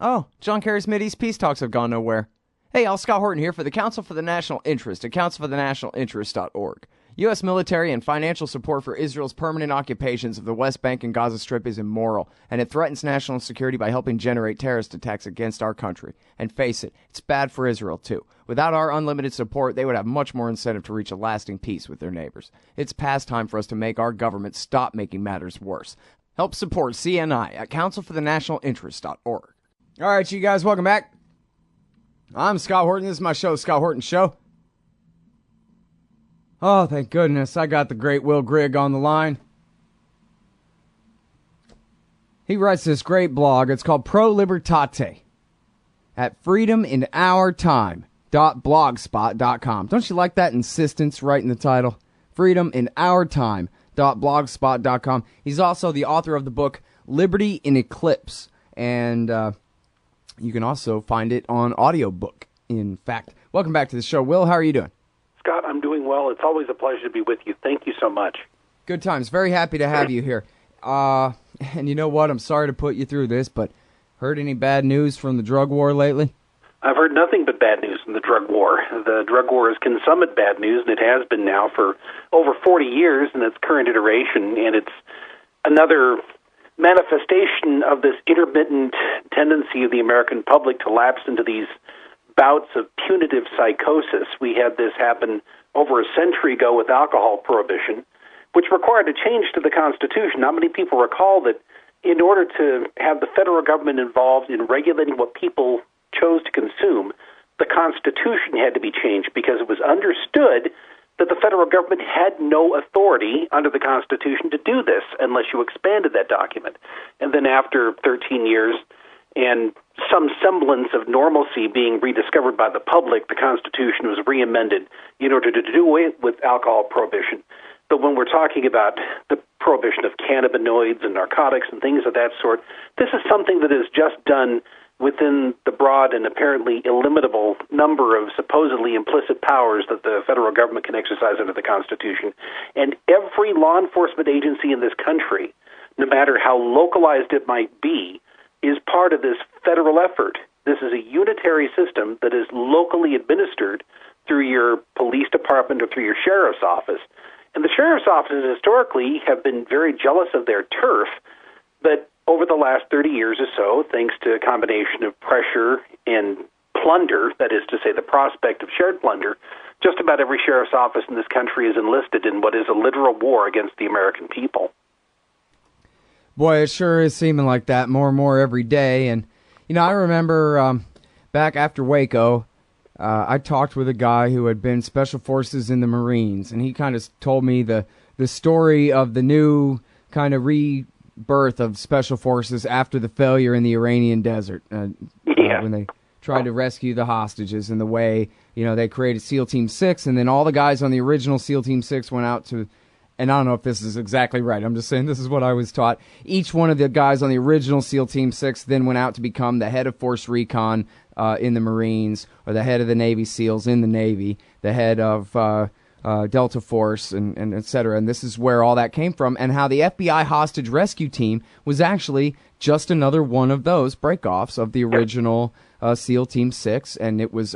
Oh, John Kerry's Mideast peace talks have gone nowhere. Hey, Scott Horton here for the Council for the National Interest at councilforthenationalinterest.org. U.S. military and financial support for Israel's permanent occupations of the West Bank and Gaza Strip is immoral, and it threatens national security by helping generate terrorist attacks against our country. And face it, it's bad for Israel, too. Without our unlimited support, they would have much more incentive to reach a lasting peace with their neighbors. It's past time for us to make our government stop making matters worse. Help support CNI at councilforthenationalinterest.org. All right, you guys, welcome back. I'm Scott Horton. This is my show, The Scott Horton Show. Oh, thank goodness. I got the great Will Grigg on the line. He writes this great blog. It's called Pro Libertate at freedominourtime.blogspot.com. Don't you like that insistence right in the title? freedominourtime.blogspot.com. He's also the author of the book Liberty in Eclipse. And you can also find it on audiobook, in fact. Welcome back to the show. Will, how are you doing? Scott, I'm doing well. It's always a pleasure to be with you. Thank you so much. Good times. Very happy to have you here. And you know what? I'm sorry to put you through this, but heard any bad news from the drug war lately? I've heard nothing but bad news from the drug war. The drug war is consummate bad news, and it has been now for over 40 years in its current iteration, and it's another manifestation of this intermittent tendency of the American public to lapse into these bouts of punitive psychosis. We had this happen over a century ago with alcohol prohibition, which required a change to the Constitution. Not many people recall that in order to have the federal government involved in regulating what people chose to consume, the Constitution had to be changed because it was understood that the federal government had no authority under the Constitution to do this unless you expanded that document. And then after 13 years and some semblance of normalcy being rediscovered by the public, the Constitution was re-amended in order to do away with alcohol prohibition. But when we're talking about the prohibition of cannabinoids and narcotics and things of that sort, this is something that is just done within the broad and apparently illimitable number of supposedly implicit powers that the federal government can exercise under the Constitution. And every law enforcement agency in this country, no matter how localized it might be, is part of this federal effort. This is a unitary system that is locally administered through your police department or through your sheriff's office. And the sheriff's offices historically have been very jealous of their turf, but over the last 30 years or so, thanks to a combination of pressure and plunder, that is to say the prospect of shared plunder, just about every sheriff's office in this country is enlisted in what is a literal war against the American people. Boy, it sure is seeming like that more and more every day. And, you know, I remember back after Waco, I talked with a guy who had been Special Forces in the Marines, and he kind of told me the story of the new kind of rebirth of Special Forces after the failure in the Iranian desert, when they tried to rescue the hostages, and the way, you know, they created SEAL Team 6, and then all the guys on the original SEAL Team 6 went out to, and I don't know if this is exactly right, I'm just saying this is what I was taught. Each one of the guys on the original SEAL Team 6 then went out to become the head of Force Recon in the Marines, or the head of the Navy SEALs in the Navy, the head of Delta Force, and et cetera. And this is where all that came from, and how the FBI hostage rescue team was actually just another one of those breakoffs of the original SEAL Team 6, and it was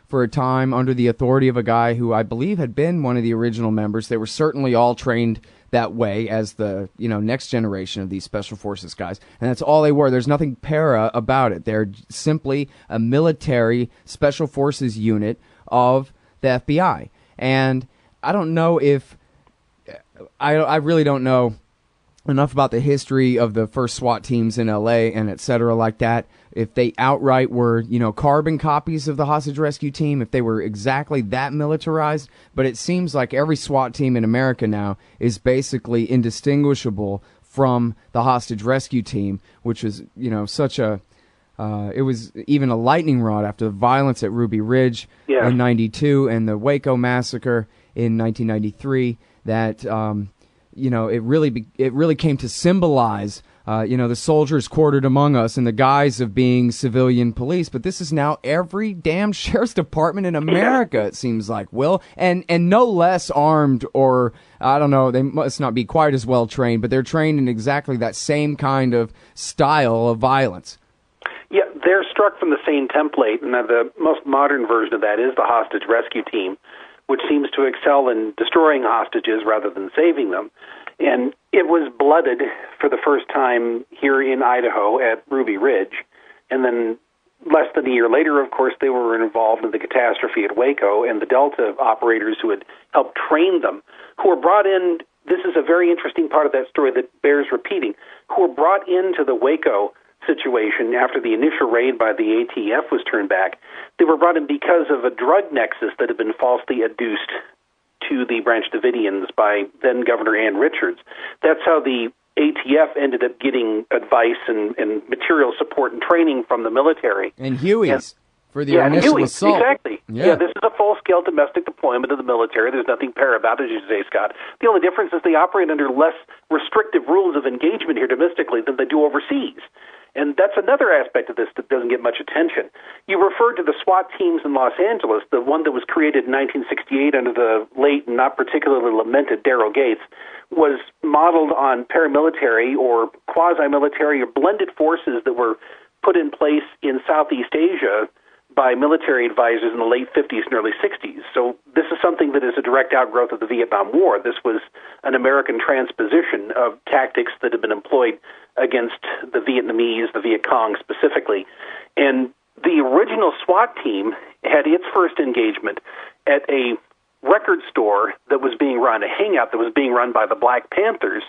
for a time under the authority of a guy who I believe had been one of the original members. They were certainly all trained that way as the, you know, next generation of these Special Forces guys, and that's all they were. There's nothing para about it. They're simply a military Special Forces unit of the FBI. And I don't know if I really don't know enough about the history of the first SWAT teams in LA and et cetera like that, if they outright were, you know, carbon copies of the hostage rescue team, if they were exactly that militarized. But it seems like every SWAT team in America now is basically indistinguishable from the hostage rescue team, which is, you know, such a it was even a lightning rod after the violence at Ruby Ridge in 92 and the Waco massacre in 1993 that you know, it really came to symbolize you know, the soldiers quartered among us in the guise of being civilian police. But this is now every damn sheriff's department in America, it seems like, Will, and no less armed, or I don't know, they must not be quite as well trained, but they're trained in exactly that same kind of style of violence. Yeah, they're struck from the same template, and the most modern version of that is the hostage rescue team, which seems to excel in destroying hostages rather than saving them. And it was blooded for the first time here in Idaho at Ruby Ridge. And then less than a year later, of course, they were involved in the catastrophe at Waco, and the Delta operators who had helped train them, who were brought in. This is a very interesting part of that story that bears repeating, who were brought into the Waco situation after the initial raid by the ATF was turned back. They were brought in because of a drug nexus that had been falsely adduced to the Branch Davidians by then-Governor Ann Richards. That's how the ATF ended up getting advice and material support and training from the military. And Huey's for the initial assault. Exactly. Yeah, this is a full-scale domestic deployment of the military. There's nothing para about it, as you say, Scott. The only difference is they operate under less restrictive rules of engagement here domestically than they do overseas. And that's another aspect of this that doesn't get much attention. You referred to the SWAT teams in Los Angeles. The one that was created in 1968 under the late and not particularly lamented Daryl Gates was modeled on paramilitary or quasi-military or blended forces that were put in place in Southeast Asia by military advisors in the late 50s and early 60s. So this is something that is a direct outgrowth of the Vietnam War. This was an American transposition of tactics that had been employed against the Vietnamese, the Viet Cong specifically. And the original SWAT team had its first engagement at a record store that was being run, a hangout that was being run by the Black Panthers.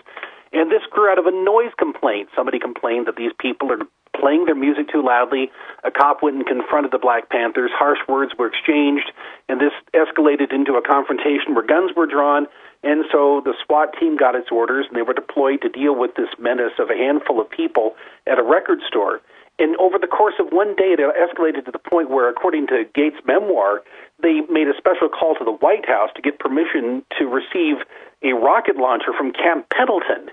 And this grew out of a noise complaint. Somebody complained that these people are playing their music too loudly. A cop went and confronted the Black Panthers. Harsh words were exchanged, and this escalated into a confrontation where guns were drawn. And so the SWAT team got its orders, and they were deployed to deal with this menace of a handful of people at a record store. And over the course of one day, it escalated to the point where, according to Gates' memoir, they made a special call to the White House to get permission to receive a rocket launcher from Camp Pendleton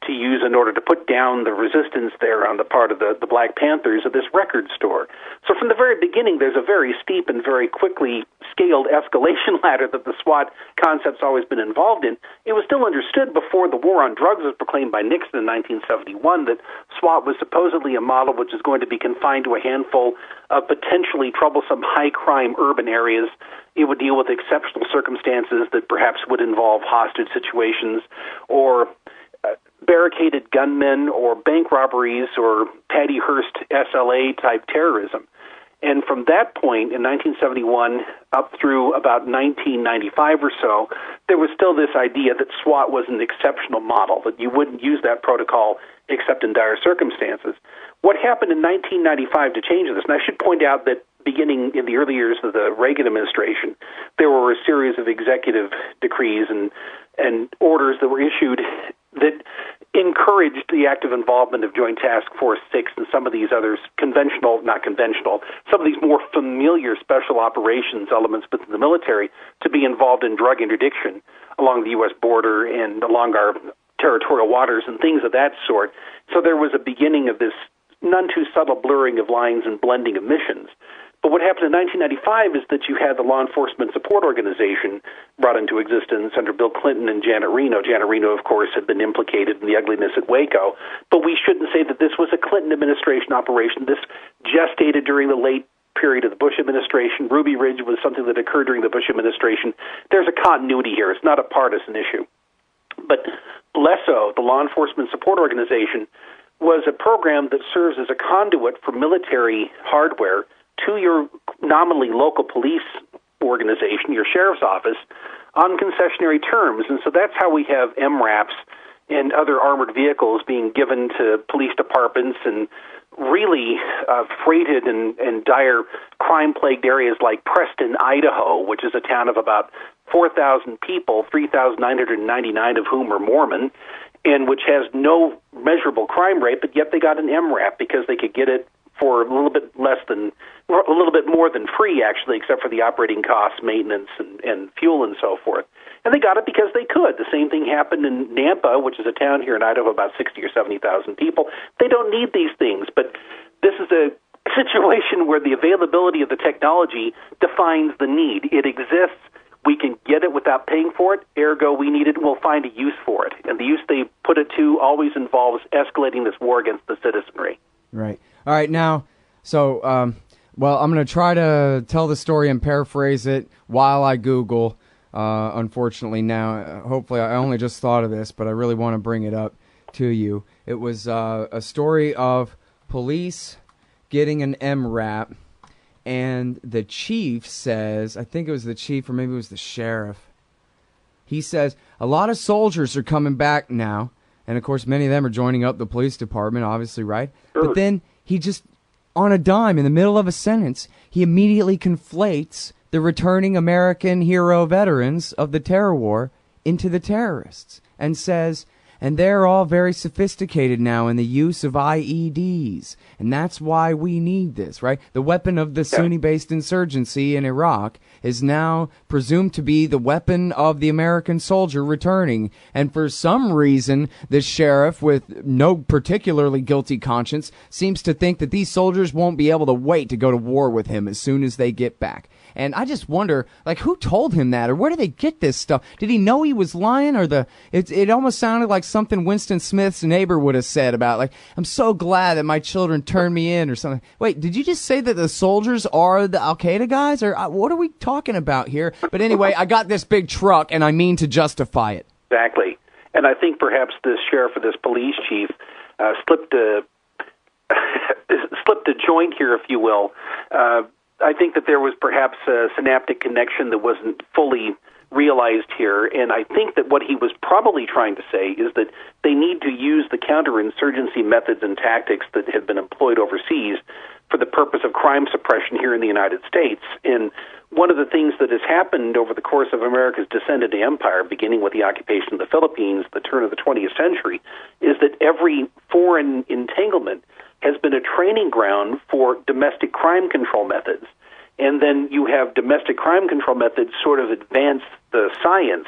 to use in order to put down the resistance there on the part of the Black Panthers at this record store. So from the very beginning, there's a very steep and very quickly scaled escalation ladder that the SWAT concept's always been involved in. It was still understood before the war on drugs was proclaimed by Nixon in 1971 that SWAT was supposedly a model which is going to be confined to a handful of potentially troublesome high-crime urban areas. It would deal with exceptional circumstances that perhaps would involve hostage situations or barricaded gunmen or bank robberies or Patty Hearst SLA-type terrorism. And from that point, in 1971 up through about 1995 or so, there was still this idea that SWAT was an exceptional model, that you wouldn't use that protocol except in dire circumstances. What happened in 1995 to change this? And I should point out that beginning in the early years of the Reagan administration, there were a series of executive decrees and orders that were issued that encouraged the active involvement of Joint Task Force 6 and some of these others, some of these more familiar special operations elements within the military to be involved in drug interdiction along the U.S. border and along our territorial waters and things of that sort. So there was a beginning of this none too subtle blurring of lines and blending of missions. But what happened in 1995 is that you had the Law Enforcement Support Organization brought into existence under Bill Clinton and Janet Reno. Janet Reno, of course, had been implicated in the ugliness at Waco. But we shouldn't say that this was a Clinton administration operation. This gestated during the late period of the Bush administration. Ruby Ridge was something that occurred during the Bush administration. There's a continuity here. It's not a partisan issue. But LESO, the Law Enforcement Support Organization, was a program that serves as a conduit for military hardware to your nominally local police organization, your sheriff's office, on concessionary terms. And so that's how we have MRAPs and other armored vehicles being given to police departments and really freighted in dire crime-plagued areas like Preston, Idaho, which is a town of about 4,000 people, 3,999 of whom are Mormon, and which has no measurable crime rate, but yet they got an MRAP because they could get it for a little bit more than free, actually, except for the operating costs, maintenance, and fuel and so forth. And they got it because they could. The same thing happened in Nampa, which is a town here in Idaho of about 60 or 70,000 people. They don't need these things, but this is a situation where the availability of the technology defines the need. It exists. We can get it without paying for it. Ergo, we need it, and we'll find a use for it. And the use they put it to always involves escalating this war against the citizenry. Right. All right. Now, So, well, I'm going to try to tell the story and paraphrase it while I Google. Unfortunately, now, hopefully, I only just thought of this, but I really want to bring it up to you. It was a story of police getting an MRAP, and the chief says, I think it was the chief or maybe it was the sheriff. He says, a lot of soldiers are coming back now, and of course, many of them are joining up the police department, obviously, right? Sure. But then he just, on a dime, in the middle of a sentence, he immediately conflates the returning American hero veterans of the terror war into the terrorists and says, and they're all very sophisticated now in the use of IEDs, and that's why we need this, right? The weapon of the Sunni-based insurgency in Iraq is now presumed to be the weapon of the American soldier returning, and for some reason, the sheriff, with no particularly guilty conscience, seems to think that these soldiers won't be able to wait to go to war with him as soon as they get back. And I just wonder, like, who told him that, or where did they get this stuff? Did he know he was lying, or it almost sounded like something Winston Smith's neighbor would have said about, like, I'm so glad that my children turned me in, or something. Wait, did you just say that the soldiers are the Al-Qaeda guys, or what are we talking about here? But anyway, I got this big truck, and I mean to justify it. Exactly. And I think perhaps this sheriff or this police chief slipped a joint here, if you will. I think that there was perhaps a synaptic connection that wasn't fully realized here, and I think that what he was probably trying to say is that they need to use the counterinsurgency methods and tactics that have been employed overseas for the purpose of crime suppression here in the United States. And one of the things that has happened over the course of America's descent into empire, beginning with the occupation of the Philippines at the turn of the 20th century, is that every foreign entanglement has been a training ground for domestic crime control methods. And then you have domestic crime control methods sort of advance the science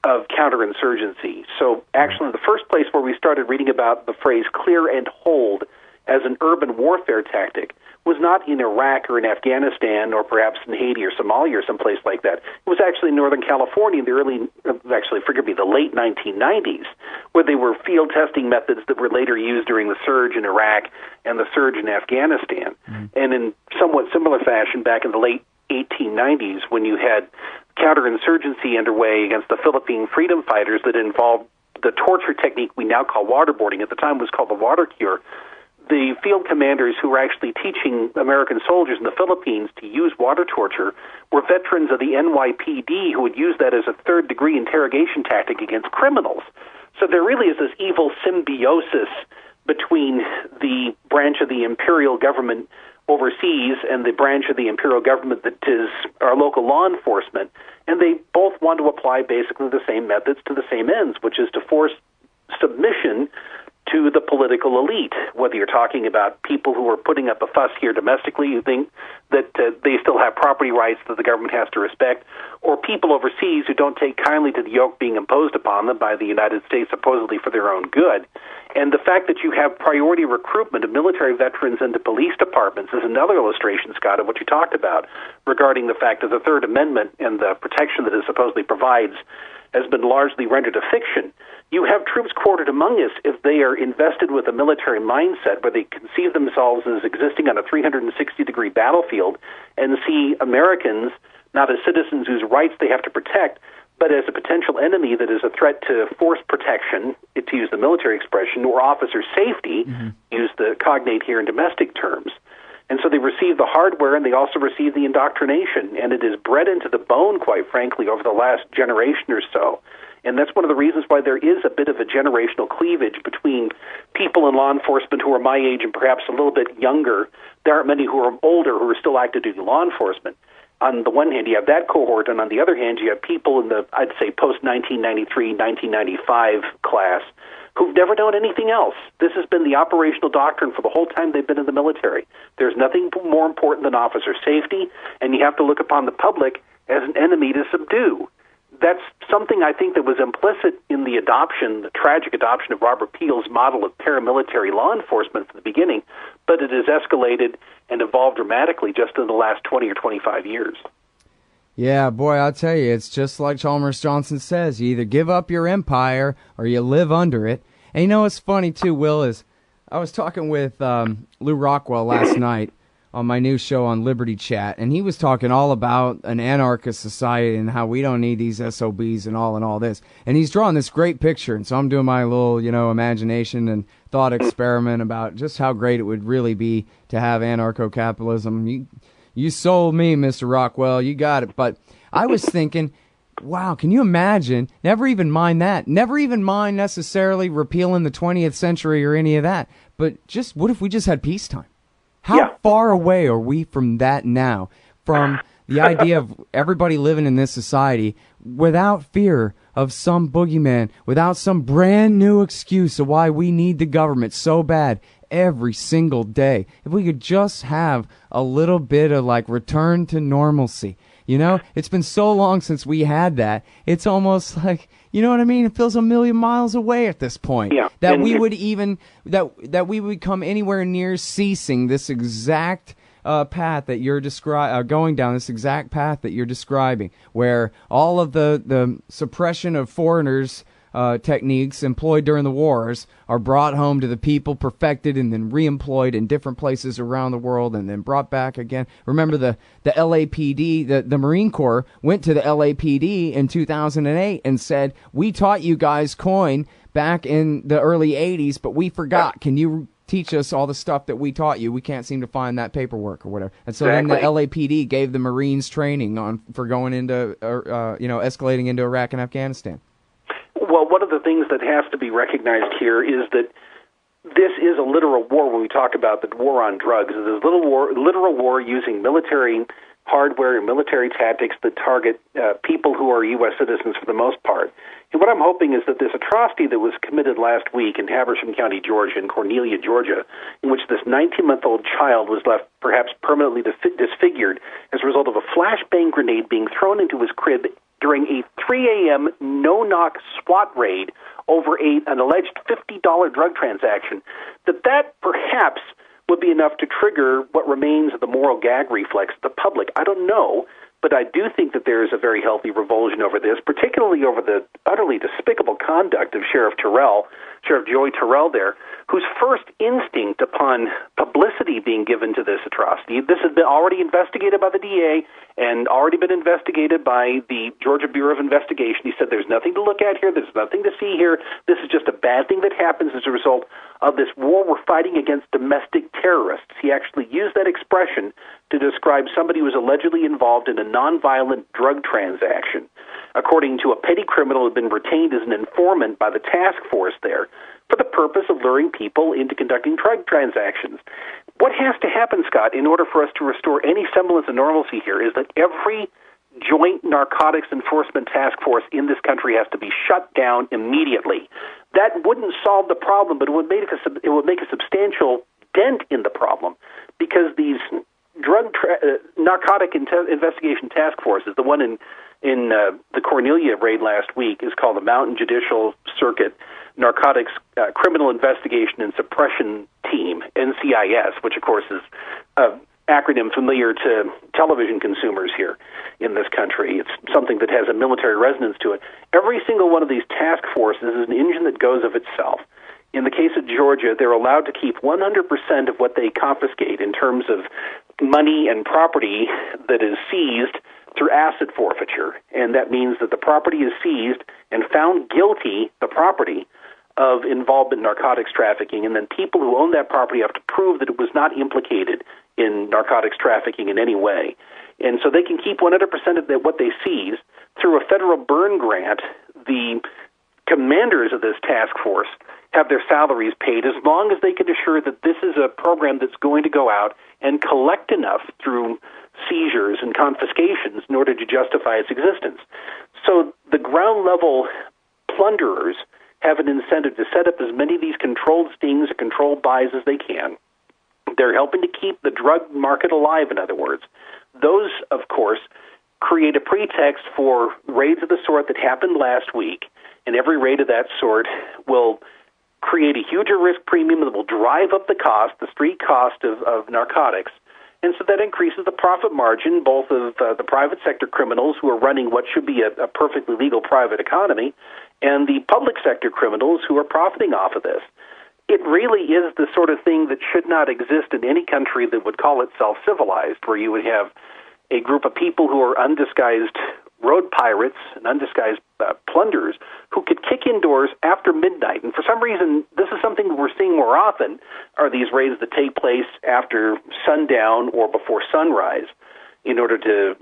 of counterinsurgency. So actually the first place where we started reading about the phrase clear and hold as an urban warfare tactic was not in Iraq or in Afghanistan or perhaps in Haiti or Somalia or someplace like that. It was actually in Northern California in the late 1990s, where they were field testing methods that were later used during the surge in Iraq and the surge in Afghanistan. And in somewhat similar fashion, back in the late 1890s, when you had counterinsurgency underway against the Philippine freedom fighters that involved the torture technique we now call waterboarding, at the time was called the water cure, the field commanders who were actually teaching American soldiers in the Philippines to use water torture were veterans of the NYPD who would use that as a third-degree interrogation tactic against criminals. So there really is this evil symbiosis between the branch of the imperial government overseas and the branch of the imperial government that is our local law enforcement, and they both want to apply basically the same methods to the same ends, which is to force submission to the political elite, whether you're talking about people who are putting up a fuss here domestically who think that they still have property rights that the government has to respect, or people overseas who don't take kindly to the yoke being imposed upon them by the United States supposedly for their own good. And the fact that you have priority recruitment of military veterans into police departments is another illustration, Scott, of what you talked about regarding the fact that the Third Amendment and the protection that it supposedly provides has been largely rendered a fiction. You have troops quartered among us if they are invested with a military mindset where they conceive themselves as existing on a 360-degree battlefield and see Americans not as citizens whose rights they have to protect, but as a potential enemy that is a threat to force protection, to use the military expression, or officer safety, use the cognate here in domestic terms. And so they receive the hardware and they also receive the indoctrination, and it is bred into the bone, quite frankly, over the last generation or so. And that's one of the reasons why there is a bit of a generational cleavage between people in law enforcement who are my age and perhaps a little bit younger. There aren't many who are older who are still active duty law enforcement. On the one hand, you have that cohort, and on the other hand, you have people in the, I'd say, post-1993, 1995 class who've never known anything else. This has been the operational doctrine for the whole time they've been in the military. There's nothing more important than officer safety, and you have to look upon the public as an enemy to subdue. That's something I think that was implicit in the adoption, the tragic adoption of Robert Peel's model of paramilitary law enforcement from the beginning, but it has escalated and evolved dramatically just in the last 20 or 25 years. Yeah, boy, I'll tell you, it's just like Chalmers Johnson says. You either give up your empire or you live under it. And you know what's funny, too, Will, is I was talking with Lou Rockwell last night on my new show on Liberty Chat, and he was talking all about an anarchist society and how we don't need these SOBs and all this. And he's drawing this great picture, and so I'm doing my little, imagination and thought experiment about just how great it would really be to have anarcho-capitalism. You sold me, Mr. Rockwell. You got it. But I was thinking, wow, can you imagine? Never even mind that. Never even mind necessarily repealing the 20th century or any of that. But just what if we just had peacetime? How far away are we from that now? From the idea of everybody living in this society without fear of some boogeyman, without some brand new excuse of why we need the government so bad every single day. If we could just have a little bit of return to normalcy. It's been so long since we had that. It's almost like, you know what I mean? It feels a million miles away at this point. Yeah. That we would even, that we would come anywhere near ceasing this exact path that you're going down, this exact path that you're describing, where all of the suppression of foreigners techniques employed during the wars are brought home to the people, perfected, and then reemployed in different places around the world, and then brought back again. Remember the LAPD, the Marine Corps went to the LAPD in 2008 and said, we taught you guys coin back in the early 80s, but we forgot. Can you teach us all the stuff that we taught you? We can't seem to find that paperwork or whatever. And so then the LAPD gave the Marines training for going into, escalating into Iraq and Afghanistan. Well, one of the things that has to be recognized here is that this is a literal war when we talk about the war on drugs. It's a literal war using military hardware and military tactics that target people who are U.S. citizens for the most part. And what I'm hoping is that this atrocity that was committed last week in Habersham County, Georgia, in Cornelia, Georgia, in which this 19-month-old child was left perhaps permanently disfigured as a result of a flashbang grenade being thrown into his crib during a 3 a.m. no-knock SWAT raid over an alleged $50 drug transaction, that perhaps would be enough to trigger what remains of the moral gag reflex of the public. I don't know, but I do think that there is a very healthy revulsion over this, particularly over the utterly despicable conduct of Sheriff Joey Terrell there, whose first instinct upon publicity being given to this atrocity, this has been already investigated by the DA and already been investigated by the Georgia Bureau of Investigation. He said there's nothing to look at here, there's nothing to see here, this is just a bad thing that happens as a result of this war we're fighting against domestic terrorists. He actually used that expression to describe somebody who was allegedly involved in a nonviolent drug transaction. According to a petty criminal who had been retained as an informant by the task force there for the purpose of luring people into conducting drug transactions. What has to happen, Scott, in order for us to restore any semblance of normalcy here is that every joint narcotics enforcement task force in this country has to be shut down immediately. That wouldn't solve the problem, but it would make a substantial dent in the problem, because these narcotic investigation task forces, the one in the Cornelia raid last week is called the Mountain Judicial Circuit Narcotics Criminal Investigation and Suppression Team, NCIS, which of course is an acronym familiar to television consumers here in this country. It's something that has a military resonance to it. Every single one of these task forces is an engine that goes of itself. In the case of Georgia, they're allowed to keep 100% of what they confiscate in terms of money and property that is seized through asset forfeiture. And that means that the property is seized and found guilty, the property, of involvement in narcotics trafficking, and then people who own that property have to prove that it was not implicated in narcotics trafficking in any way. And so they can keep 100% of what they seize. Through a federal burn grant, the commanders of this task force have their salaries paid as long as they can assure that this is a program that's going to go out and collect enough through seizures and confiscations in order to justify its existence. So the ground level plunderers have an incentive to set up as many of these controlled stings or controlled buys as they can. They're helping to keep the drug market alive, in other words. Those, of course, create a pretext for raids of the sort that happened last week, and every raid of that sort will create a huger risk premium that will drive up the cost, the street cost of narcotics. And so that increases the profit margin, both of the private sector criminals who are running what should be a perfectly legal private economy, and the public sector criminals who are profiting off of this. it really is the sort of thing that should not exist in any country that would call itself civilized, where you would have a group of people who are undisguised road pirates and undisguised plunderers who could kick indoors after midnight. And for some reason, this is something that we're seeing more often, are these raids that take place after sundown or before sunrise in order to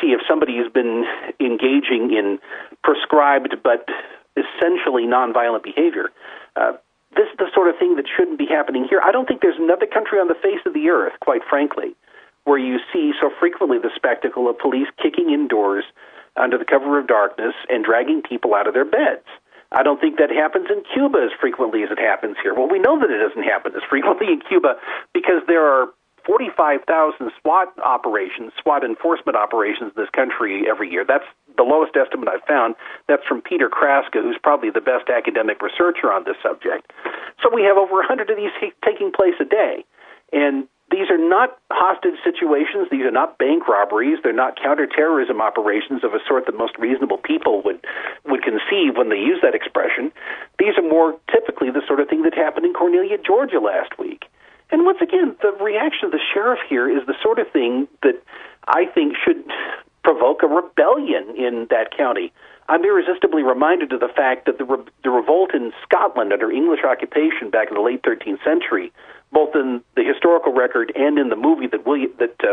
see if somebody has been engaging in prescribed but essentially nonviolent behavior. This is the sort of thing that shouldn't be happening here. I don't think there's another country on the face of the earth, quite frankly, where you see so frequently the spectacle of police kicking indoors under the cover of darkness and dragging people out of their beds. I don't think that happens in Cuba as frequently as it happens here. Well, we know that it doesn't happen as frequently in Cuba because there are 45,000 SWAT enforcement operations in this country every year. That's the lowest estimate I've found. That's from Peter Kraska, who's probably the best academic researcher on this subject. So we have over 100 of these taking place a day. And these are not hostage situations. These are not bank robberies. They're not counterterrorism operations of a sort that most reasonable people would conceive when they use that expression. These are more typically the sort of thing that happened in Cornelia, Georgia last week. And once again, the reaction of the sheriff here is the sort of thing that I think should provoke a rebellion in that county. I'm irresistibly reminded of the fact that the revolt in Scotland under English occupation back in the late 13th century, both in the historical record and in the movie that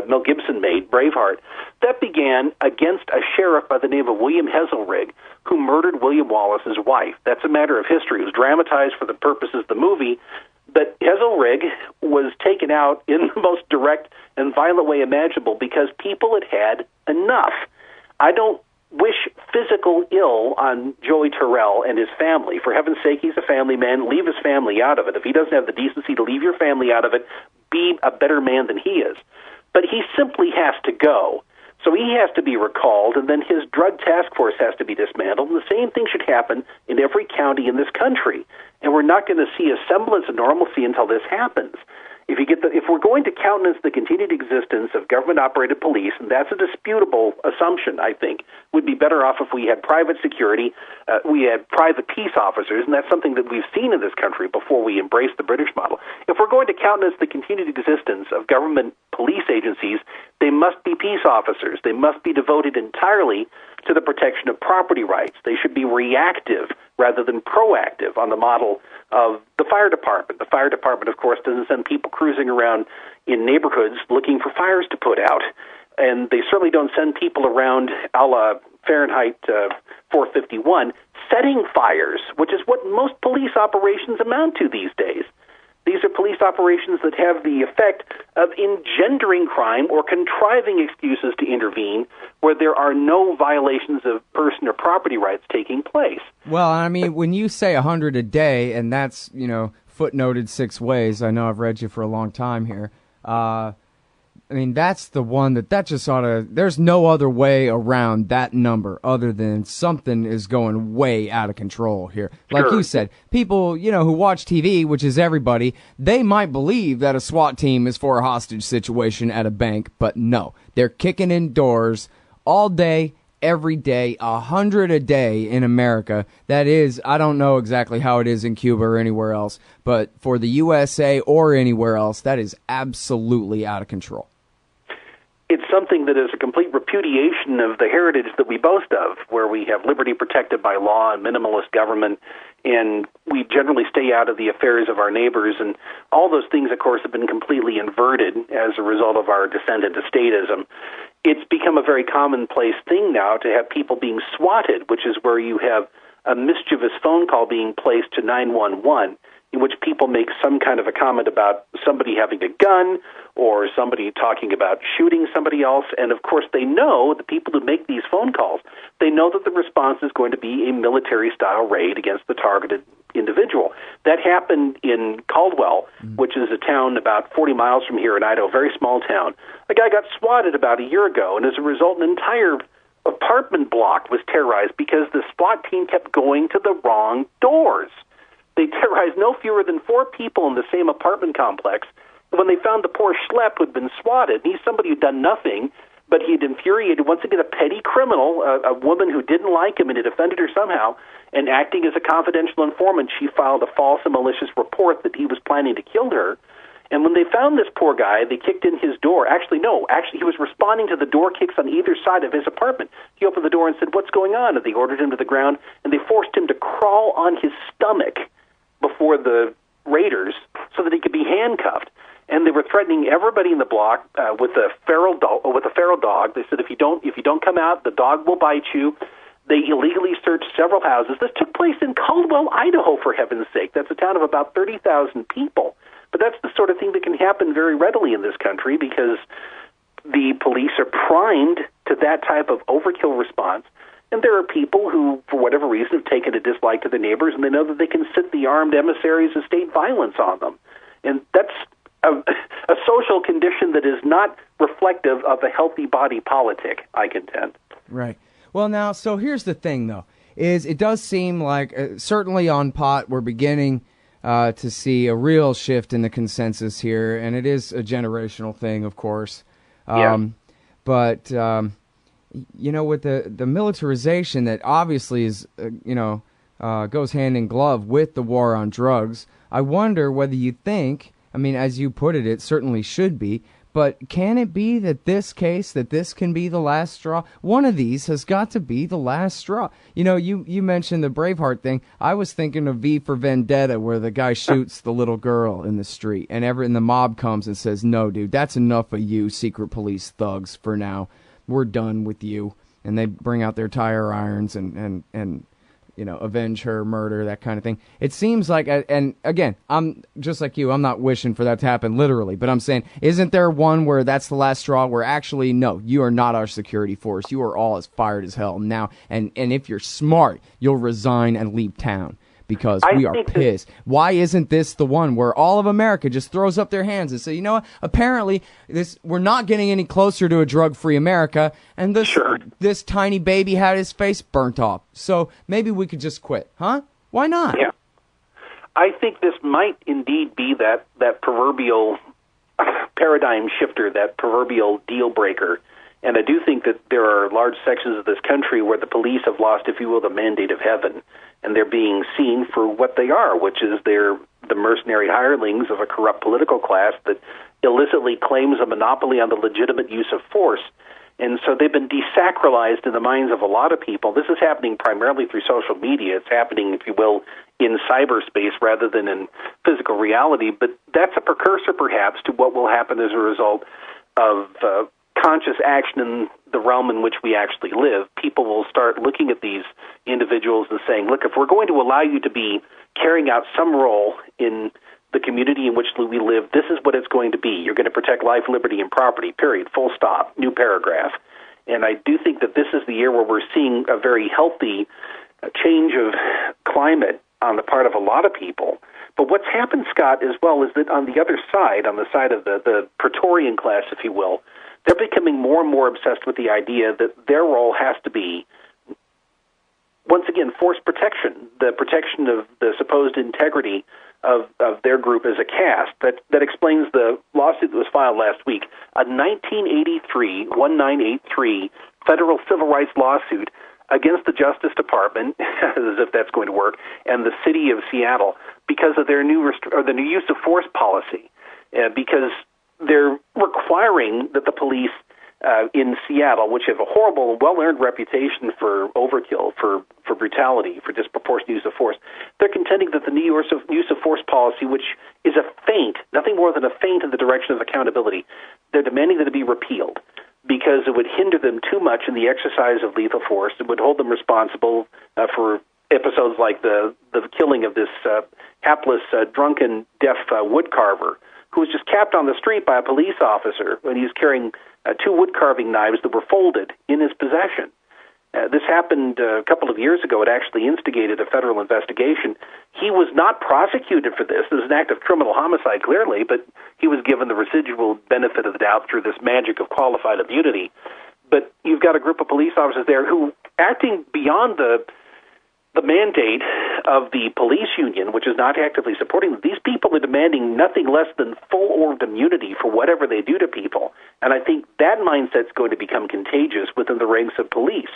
Mel Gibson made, Braveheart, that began against a sheriff by the name of William Heselrigg, who murdered William Wallace's wife. That's a matter of history. It was dramatized for the purposes of the movie, but Heselrigg was taken out in the most direct and violent way imaginable because people had had enough. I don't wish physical ill on Joey Terrell and his family. For heaven's sake, he's a family man. Leave his family out of it. If he doesn't have the decency to leave your family out of it, be a better man than he is. But he simply has to go. So he has to be recalled, and then his drug task force has to be dismantled. And the same thing should happen in every county in this country. And we're not going to see a semblance of normalcy until this happens. If we're going to countenance the continued existence of government-operated police, and that's a disputable assumption, I think, would be better off if we had private security, we had private peace officers, and that's something that we've seen in this country before we embraced the British model. If we're going to countenance the continued existence of government police agencies, they must be peace officers. They must be devoted entirely to the protection of property rights. They should be reactive rather than proactive on the model of the fire department. The fire department, of course, doesn't send people cruising around in neighborhoods looking for fires to put out. And they certainly don't send people around a la Fahrenheit 451 setting fires, which is what most police operations amount to these days. These are police operations that have the effect of engendering crime or contriving excuses to intervene where there are no violations of person or property rights taking place. Well, I mean, when you say 100 a day, and that's, footnoted 6 ways, I know I've read you for a long time here, I mean, that's the one that just ought to, there's no other way around that number other than something is going way out of control here. Like you said, people, who watch TV, which is everybody, they might believe that a SWAT team is for a hostage situation at a bank, but no. They're kicking in doors all day, every day, 100 a day in America. That is, I don't know exactly how it is in Cuba or anywhere else, but for the USA or anywhere else, that is absolutely out of control. It's something that is a complete repudiation of the heritage that we boast of, where we have liberty protected by law and minimalist government, and we generally stay out of the affairs of our neighbors. And all those things, of course, have been completely inverted as a result of our descent into statism. It's become a very commonplace thing now to have people being swatted, which is where you have a mischievous phone call being placed to 911, in which people make some kind of a comment about somebody having a gun or somebody talking about shooting somebody else. And, of course, they know, the people who make these phone calls, they know that the response is going to be a military-style raid against the targeted individual. That happened in Caldwell, which is a town about 40 miles from here in Idaho, a very small town. A guy got swatted about a year ago, and as a result, an entire apartment block was terrorized because the SWAT team kept going to the wrong doors. They terrorized no fewer than 4 people in the same apartment complex. And when they found the poor schlep who'd been swatted, he's somebody who'd done nothing, but he'd infuriated, once again, a petty criminal, a woman who didn't like him and had offended her somehow, and acting as a confidential informant, she filed a false and malicious report that he was planning to kill her. And when they found this poor guy, they kicked in his door. Actually, he was responding to the door kicks on either side of his apartment. He opened the door and said, "What's going on?" And they ordered him to the ground, and they forced him to crawl on his stomach before the raiders so that he could be handcuffed. And they were threatening everybody in the block with a feral dog. They said, if you don't come out, the dog will bite you. They illegally searched several houses. This took place in Caldwell, Idaho, for heaven's sake. That's a town of about 30,000 people. But that's the sort of thing that can happen very readily in this country because the police are primed to that type of overkill response. And there are people who, for whatever reason, have taken a dislike to their neighbors, and they know that they can sit the armed emissaries of state violence on them. And that's a social condition that is not reflective of a healthy body politic, I contend. Right. Well, now, so here's the thing, though, is it does seem like, certainly on pot, we're beginning to see a real shift in the consensus here, and it is a generational thing, of course. But, you know, with the militarization that obviously is, goes hand in glove with the war on drugs, I wonder whether you think, I mean, as you put it, it certainly should be, but can it be that this can be the last straw? One of these has got to be the last straw. You know, you mentioned the Braveheart thing. I was thinking of V for Vendetta, where the guy shoots the little girl in the street, and the mob comes and says, "No, dude, that's enough of you, secret police thugs, for now. We're done with you." And they bring out their tire irons and avenge her murder, that kind of thing. It seems like, and again, I'm just like you, I'm not wishing for that to happen literally, but I'm saying, isn't there one where that's the last straw, where actually, no, you are not our security force. You are all as fired as hell now, and if you're smart, you'll resign and leave town. Because we are pissed. Why isn't this the one where all of America just throws up their hands and say, you know what, apparently we're not getting any closer to a drug-free America, and this tiny baby had his face burnt off. So maybe we could just quit, huh? Why not? Yeah. I think this might indeed be that proverbial paradigm shifter, that proverbial deal breaker. And I do think that there are large sections of this country where the police have lost, if you will, the mandate of heaven, and they're being seen for what they are, which is they're the mercenary hirelings of a corrupt political class that illicitly claims a monopoly on the legitimate use of force. And so they've been desacralized in the minds of a lot of people. This is happening primarily through social media. It's happening, if you will, in cyberspace rather than in physical reality. But that's a precursor, perhaps, to what will happen as a result of conscious action in the realm in which we actually live. People will start looking at these individuals and saying, look, if we're going to allow you to be carrying out some role in the community in which we live, this is what it's going to be. You're going to protect life, liberty, and property, period, full stop, new paragraph. And I do think that this is the year where we're seeing a very healthy change of climate on the part of a lot of people. But what's happened, Scott, as well, is that on the other side, on the side of the Praetorian class, if you will, they're becoming more and more obsessed with the idea that their role has to be, once again, force protection, the protection of the supposed integrity of their group as a caste. That explains the lawsuit that was filed last week, a 1983 federal civil rights lawsuit against the Justice Department, as if that's going to work, and the city of Seattle because of their new use of force policy, because they're requiring that the police in Seattle, which have a horrible, well-earned reputation for overkill, for brutality, for disproportionate use of force, they're contending that the new use of force policy, which is a feint, nothing more than a feint in the direction of accountability, they're demanding that it be repealed because it would hinder them too much in the exercise of lethal force. It would hold them responsible for episodes like the killing of this hapless, drunken, deaf woodcarver who was just capped on the street by a police officer when he was carrying 2 wood-carving knives that were folded in his possession. This happened a couple of years ago. It actually instigated a federal investigation. He was not prosecuted for this. It was an act of criminal homicide, clearly, but he was given the residual benefit of the doubt through this magic of qualified immunity. But you've got a group of police officers there who, acting beyond the mandate of the police union, which is not actively supporting them, these people are demanding nothing less than full-orbed immunity for whatever they do to people. And I think that mindset's going to become contagious within the ranks of police.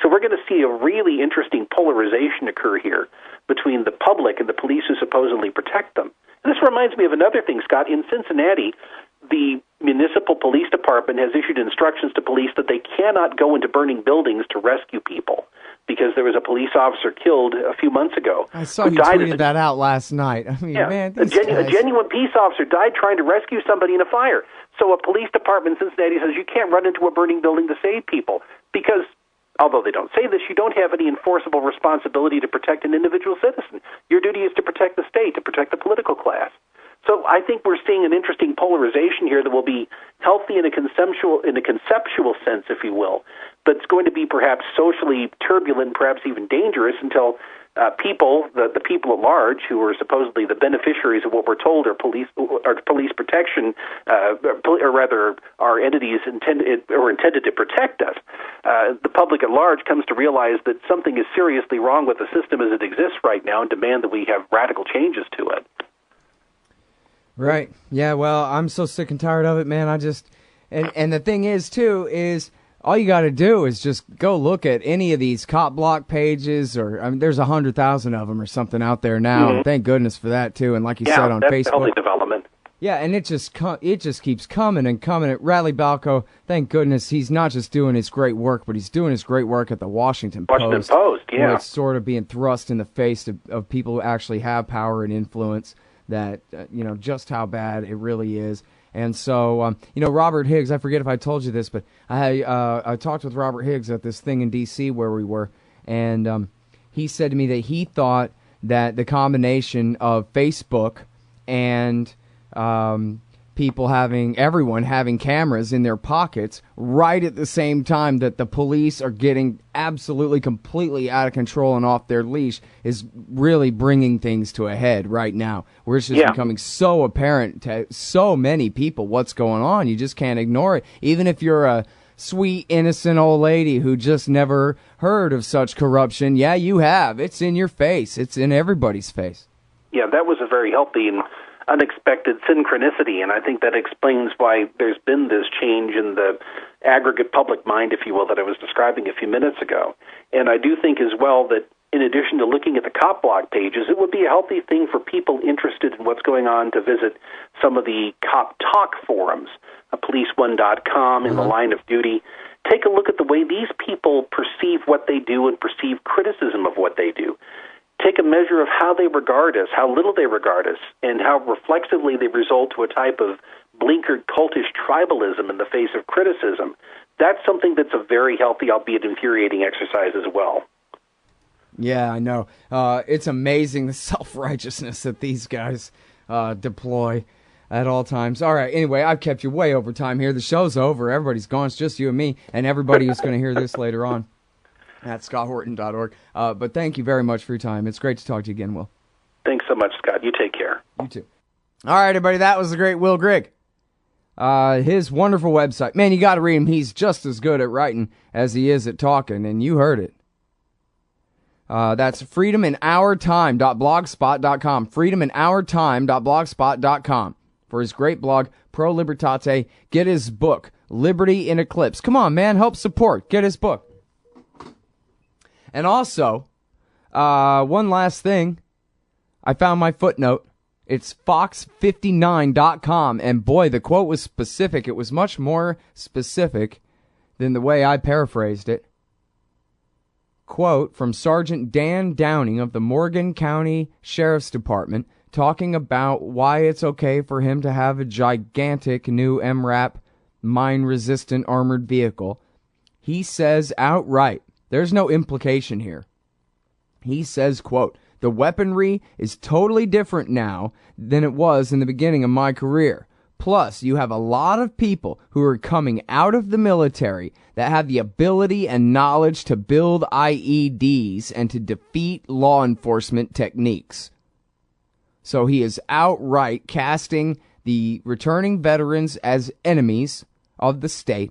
So we're going to see a really interesting polarization occur here between the public and the police who supposedly protect them. And this reminds me of another thing, Scott. In Cincinnati, the municipal police department has issued instructions to police that they cannot go into burning buildings to rescue people because there was a police officer killed a few months ago. I saw you tweeted that out last night. I mean, man, a genuine peace officer died trying to rescue somebody in a fire. So a police department in Cincinnati says you can't run into a burning building to save people because, although they don't say this, you don't have any enforceable responsibility to protect an individual citizen. Your duty is to protect the state, to protect the political class. So I think we're seeing an interesting polarization here that will be healthy in a conceptual sense, if you will, but it's going to be perhaps socially turbulent, perhaps even dangerous until people, the people at large, who are supposedly the beneficiaries of what we're told are police protection, or rather are entities intended to protect us. The public at large comes to realize that something is seriously wrong with the system as it exists right now and demand that we have radical changes to it. Right. Yeah, well, I'm so sick and tired of it, man. And the thing is, too, is all you got to do is just go look at any of these cop block pages, or I mean, there's 100,000 of them or something out there now. Mm-hmm. And thank goodness for that, too. And like you said on that's Facebook. healthy development. Yeah, and it just keeps coming and coming. At Radley Balco, thank goodness he's not just doing his great work, but he's doing his great work at the Washington Post. Yeah. Where it's sort of being thrust in the face of people who actually have power and influence. That, just how bad it really is. And so, Robert Higgs, I forget if I told you this, but I talked with Robert Higgs at this thing in D.C. where we were, and he said to me that he thought that the combination of Facebook and everyone having cameras in their pockets right at the same time that the police are getting absolutely completely out of control and off their leash is really bringing things to a head right now, where it's just becoming so apparent to so many people what's going on. You just can't ignore it. Even if you're a sweet, innocent old lady who just never heard of such corruption, yeah, you have. It's in your face. It's in everybody's face. Yeah, that was a very healthy and unexpected synchronicity, and I think that explains why there's been this change in the aggregate public mind, if you will, that I was describing a few minutes ago. And I do think as well that in addition to looking at the cop block pages, it would be a healthy thing for people interested in what's going on to visit some of the cop talk forums, policeone.com, in the line of duty. Take a look at the way these people perceive what they do and perceive criticism of what they do. Take a measure of how they regard us, how little they regard us, and how reflexively they result to a type of blinkered cultish tribalism in the face of criticism. That's something that's a very healthy, albeit infuriating exercise as well. Yeah, I know. It's amazing the self-righteousness that these guys deploy at all times. All right, anyway, I've kept you way over time here. The show's over. Everybody's gone. It's just you and me and everybody who's going to hear this later on at scotthorton.org. But thank you very much for your time. It's great to talk to you again, Will. Thanks so much, Scott. You take care. You too. All right, everybody, that was the great Will Grigg. His wonderful website. Man, you got to read him. He's just as good at writing as he is at talking, and you heard it. That's freedominourtime.blogspot.com. freedominourtime.blogspot.com. For his great blog, Pro Libertate. Get his book, Liberty in Eclipse. Come on, man, help support. Get his book. And also, one last thing. I found my footnote. It's fox59.com. And boy, the quote was specific. It was much more specific than the way I paraphrased it. Quote from Sergeant Dan Downing of the Morgan County Sheriff's Department talking about why it's okay for him to have a gigantic new MRAP mine-resistant armored vehicle. He says outright, there's no implication here. He says, quote, the weaponry is totally different now than it was in the beginning of my career. Plus, you have a lot of people who are coming out of the military that have the ability and knowledge to build IEDs and to defeat law enforcement techniques. So he is outright casting the returning veterans as enemies of the state,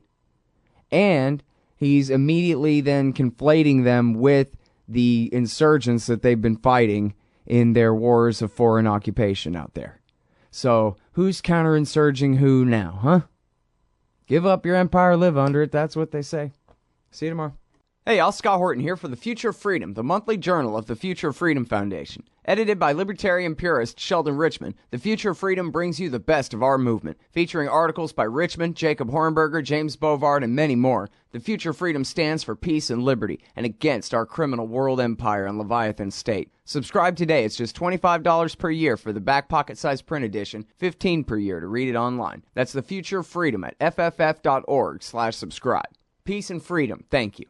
and he's immediately then conflating them with the insurgents that they've been fighting in their wars of foreign occupation out there. So, who's counterinsurging who now, huh? Give up your empire, live under it. That's what they say. See you tomorrow. Hey, y'all, Scott Horton here for The Future of Freedom, the monthly journal of the Future of Freedom Foundation. Edited by libertarian purist Sheldon Richman, The Future of Freedom brings you the best of our movement, featuring articles by Richmond, Jacob Hornberger, James Bovard, and many more. The Future of Freedom stands for peace and liberty, and against our criminal world empire and Leviathan state. Subscribe today. It's just $25 per year for the back pocket-sized print edition, $15 per year to read it online. That's The Future of Freedom at fff.org/subscribe. Peace and freedom. Thank you.